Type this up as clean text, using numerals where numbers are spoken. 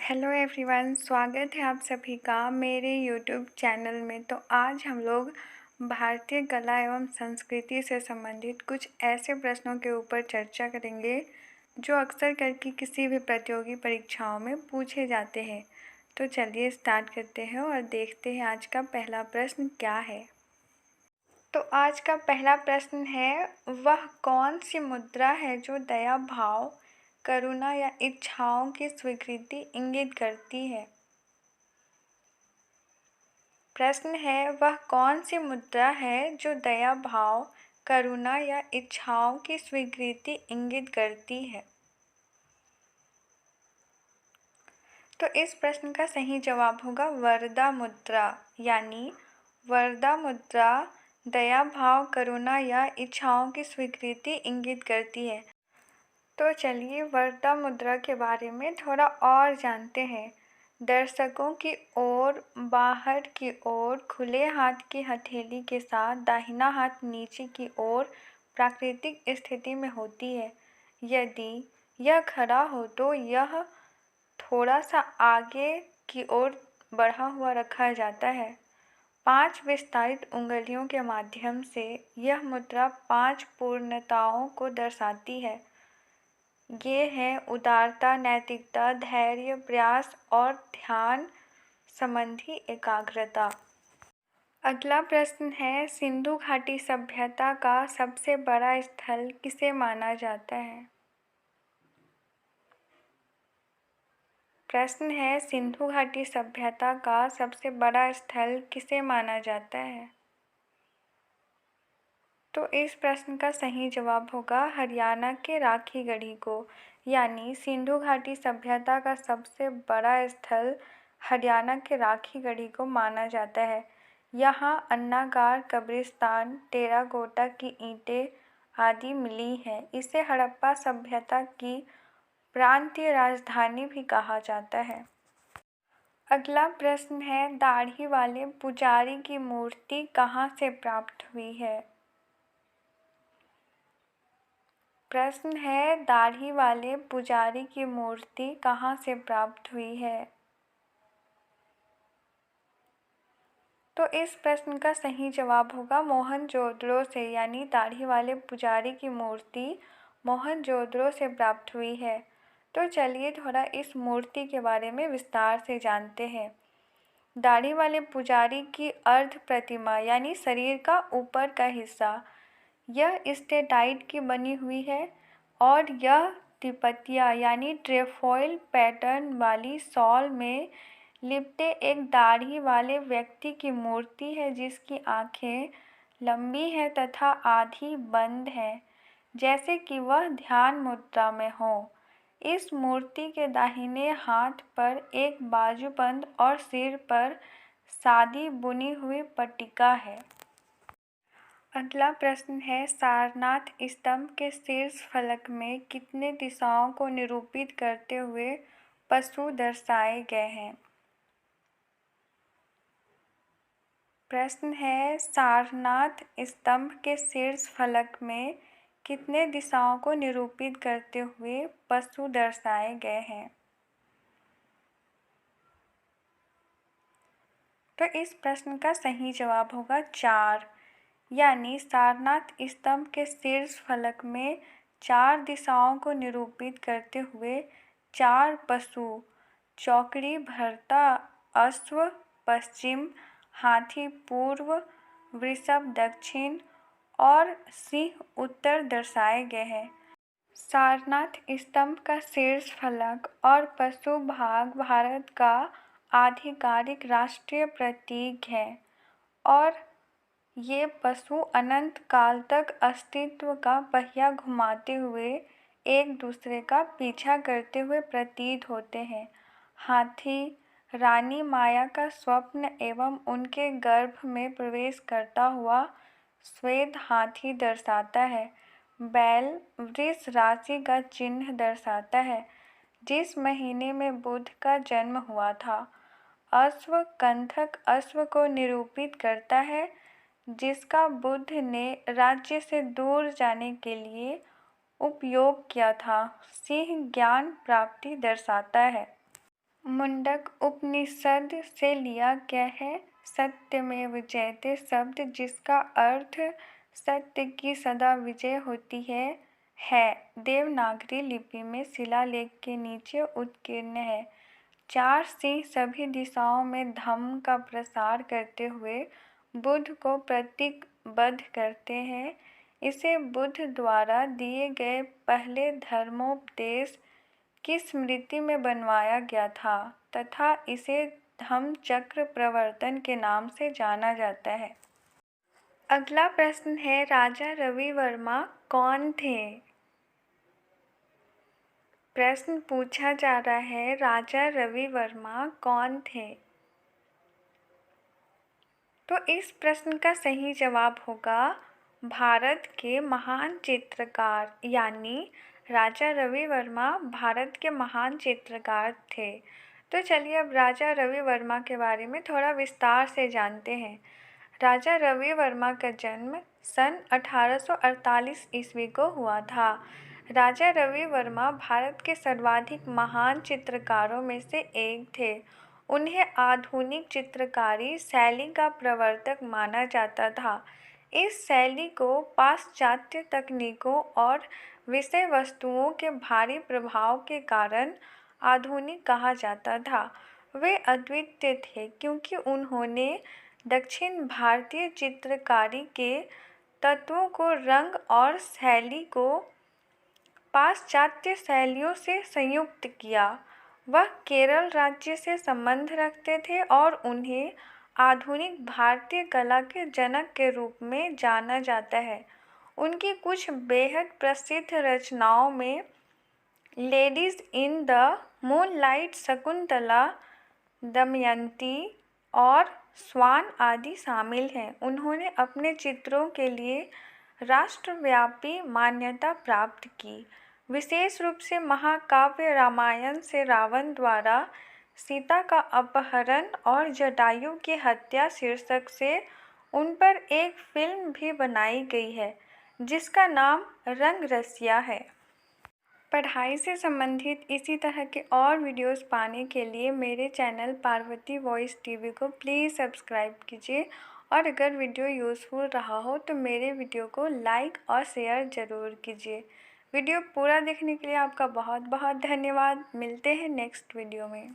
Hello everyone, स्वागत है आप सभी का मेरे यूट्यूब चैनल में। तो आज हम लोग भारतीय कला एवं संस्कृति से संबंधित कुछ ऐसे प्रश्नों के ऊपर चर्चा करेंगे जो अक्सर करके किसी भी प्रतियोगी परीक्षाओं में पूछे जाते हैं। तो चलिए स्टार्ट करते हैं और देखते हैं आज का पहला प्रश्न क्या है। तो आज का पहला प्रश्न है, वह कौन सी मुद्रा है जो दया भाव, करुणा या इच्छाओं की स्वीकृति इंगित करती है। प्रश्न है, वह कौन सी मुद्रा है जो दया भाव, करुणा या इच्छाओं की स्वीकृति इंगित करती है। तो इस प्रश्न का सही जवाब होगा वरदा मुद्रा, यानी वरदा मुद्रा दया भाव, करुणा या इच्छाओं की स्वीकृति इंगित करती है। तो चलिए वरदा मुद्रा के बारे में थोड़ा और जानते हैं। दर्शकों की ओर बाहर की ओर खुले हाथ की हथेली के साथ दाहिना हाथ नीचे की ओर प्राकृतिक स्थिति में होती है। यदि यह खड़ा हो तो यह थोड़ा सा आगे की ओर बढ़ा हुआ रखा जाता है। 5 विस्तारित उंगलियों के माध्यम से यह मुद्रा 5 पूर्णताओं को दर्शाती है। ये हैं उदारता, नैतिकता, धैर्य, प्रयास और ध्यान संबंधी एकाग्रता। अगला प्रश्न है, सिंधु घाटी सभ्यता का सबसे बड़ा स्थल किसे माना जाता है। प्रश्न है, सिंधु घाटी सभ्यता का सबसे बड़ा स्थल किसे माना जाता है। तो इस प्रश्न का सही जवाब होगा हरियाणा के राखीगढ़ी को, यानी सिंधु घाटी सभ्यता का सबसे बड़ा स्थल हरियाणा के राखीगढ़ी को माना जाता है। यहाँ अन्नागार, कब्रिस्तान, टेराकोटा की ईंटें आदि मिली हैं। इसे हड़प्पा सभ्यता की प्रांतीय राजधानी भी कहा जाता है। अगला प्रश्न है, दाढ़ी वाले पुजारी की मूर्ति कहाँ से प्राप्त हुई है। प्रश्न है, दाढ़ी वाले पुजारी की मूर्ति कहाँ से प्राप्त हुई है। तो इस प्रश्न का सही जवाब होगा मोहनजोदड़ो से, यानी दाढ़ी वाले पुजारी की मूर्ति मोहनजोदड़ो से प्राप्त हुई है। तो चलिए थोड़ा इस मूर्ति के बारे में विस्तार से जानते हैं। दाढ़ी वाले पुजारी की अर्ध प्रतिमा, यानी शरीर का ऊपर का हिस्सा, यह स्टेटाइट की बनी हुई है और यह तिपतिया यानी ट्रेफॉइल पैटर्न वाली शॉल में लिपटे एक दाढ़ी वाले व्यक्ति की मूर्ति है, जिसकी आंखें लंबी हैं तथा आधी बंद हैं, जैसे कि वह ध्यान मुद्रा में हो। इस मूर्ति के दाहिने हाथ पर एक बाजूबंद और सिर पर सादी बुनी हुई पट्टिका है। अगला प्रश्न है, सारनाथ स्तंभ के शीर्ष फलक में कितने दिशाओं को निरूपित करते हुए पशु दर्शाए गए हैं। प्रश्न है, सारनाथ स्तंभ के शीर्ष फलक में कितने दिशाओं को निरूपित करते हुए पशु दर्शाए गए हैं। तो इस प्रश्न का सही जवाब होगा 4, यानी सारनाथ स्तंभ के शीर्ष फलक में 4 दिशाओं को निरूपित करते हुए 4 पशु, चौकड़ी भरता अश्व पश्चिम, हाथी पूर्व, वृषभ दक्षिण और सिंह उत्तर दर्शाए गए हैं। सारनाथ स्तंभ का शीर्ष फलक और पशु भाग भारत का आधिकारिक राष्ट्रीय प्रतीक है और ये पशु अनंत काल तक अस्तित्व का पहिया घुमाते हुए एक दूसरे का पीछा करते हुए प्रतीत होते हैं। हाथी रानी माया का स्वप्न एवं उनके गर्भ में प्रवेश करता हुआ श्वेत हाथी दर्शाता है। बैल वृष राशि का चिन्ह दर्शाता है, जिस महीने में बुध का जन्म हुआ था। अश्व कंधक अश्व को निरूपित करता है, जिसका बुद्ध ने राज्य से दूर जाने के लिए उपयोग किया था। सिंह ज्ञान प्राप्ति दर्शाता है। मुंडक उपनिषद से लिया गया है। सत्यमेव जयते शब्द, जिसका अर्थ सत्य की सदा विजय होती है देवनागरी लिपि में शिलालेख के नीचे उत्कीर्ण है। 4 सिंह सभी दिशाओं में धम्म का प्रसार करते हुए बुद्ध को प्रतीकबद्ध करते हैं। इसे बुद्ध द्वारा दिए गए पहले धर्मोपदेश की स्मृति में बनवाया गया था तथा इसे धम्मचक्र प्रवर्तन के नाम से जाना जाता है। अगला प्रश्न है, राजा रवि वर्मा कौन थे? प्रश्न पूछा जा रहा है, राजा रवि वर्मा कौन थे? तो इस प्रश्न का सही जवाब होगा भारत के महान चित्रकार, यानी राजा रवि वर्मा भारत के महान चित्रकार थे। तो चलिए अब राजा रवि वर्मा के बारे में थोड़ा विस्तार से जानते हैं। राजा रवि वर्मा का जन्म सन 1848 ईस्वी को हुआ था। राजा रवि वर्मा भारत के सर्वाधिक महान चित्रकारों में से एक थे। उन्हें आधुनिक चित्रकारी शैली का प्रवर्तक माना जाता था। इस शैली को पाश्चात्य तकनीकों और विषय वस्तुओं के भारी प्रभाव के कारण आधुनिक कहा जाता था। वे अद्वितीय थे क्योंकि उन्होंने दक्षिण भारतीय चित्रकारी के तत्वों को रंग और शैली को पाश्चात्य शैलियों से संयुक्त किया। वह केरल राज्य से संबंध रखते थे और उन्हें आधुनिक भारतीय कला के जनक के रूप में जाना जाता है। उनकी कुछ बेहद प्रसिद्ध रचनाओं में ladies in the moonlight, Shakuntala, Damayanti और स्वान आदि शामिल हैं। उन्होंने अपने चित्रों के लिए राष्ट्रव्यापी मान्यता प्राप्त की। विशेष रूप से महाकाव्य रामायण से रावण द्वारा सीता का अपहरण और जटायु की हत्या शीर्षक से उन पर एक फिल्म भी बनाई गई है जिसका नाम रंगरसिया है। पढ़ाई से संबंधित इसी तरह के और वीडियोस पाने के लिए मेरे चैनल पार्वती वॉइस टीवी को प्लीज़ सब्सक्राइब कीजिए और अगर वीडियो यूज़फुल रहा हो तो मेरे वीडियो को लाइक और शेयर ज़रूर कीजिए। वीडियो पूरा देखने के लिए आपका बहुत बहुत धन्यवाद। मिलते हैं नेक्स्ट वीडियो में।